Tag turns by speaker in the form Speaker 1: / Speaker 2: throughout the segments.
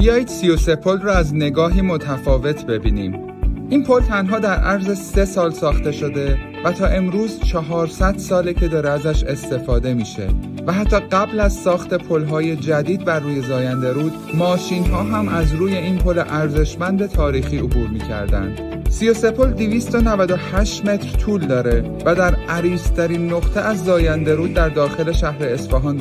Speaker 1: بیایید 33 پل را از نگاهی متفاوت ببینیم. این پل تنها در عرض 3 سال ساخته شده و تا امروز 400 ساله که داره ازش استفاده میشه و حتی قبل از ساخت پل‌های جدید بر روی زاینده رود ماشین‌ها هم از روی این پل ارزشمند تاریخی عبور می‌کردند. 33 پل 298 متر طول داره و در عریض‌ترین نقطه از زاینده رود در داخل شهر اصفهان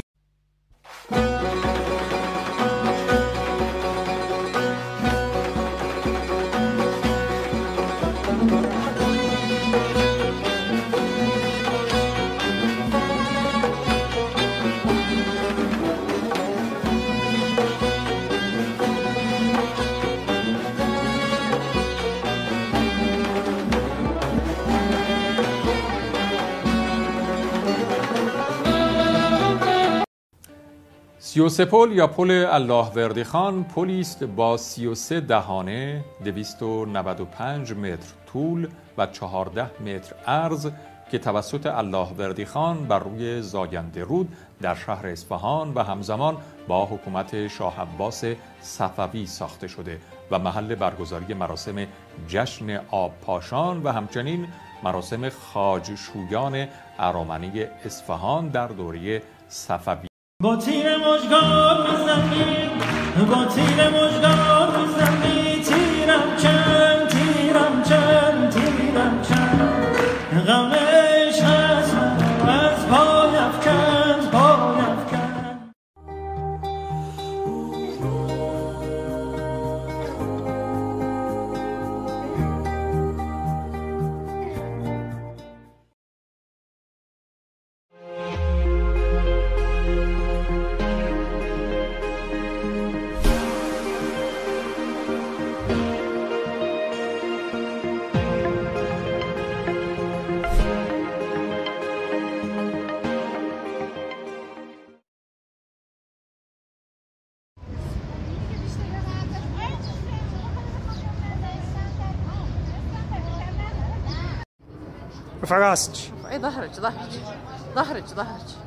Speaker 2: سی پل یا پل اللهوردی خان پلی است با 33 دهانه، 295 متر طول و 14 متر عرض که توسط اللهوردی خان بر روی زاینده رود در شهر اصفهان و همزمان با حکومت شاه عباس صفوی ساخته شده و محل برگزاری مراسم جشن آب پاشان و همچنین مراسم خواجشویان ارامنه اصفهان در دوره صفوی.
Speaker 3: با تیر مژگان میزنی، با تیر مژگان میزنی، تیرم چند، تیرم چند، تیرم چند، غمش هست از پای افکند، پای افکند.
Speaker 4: ارفع راسك.
Speaker 5: اي ظهرك ظهرك ظهرك ظهرك.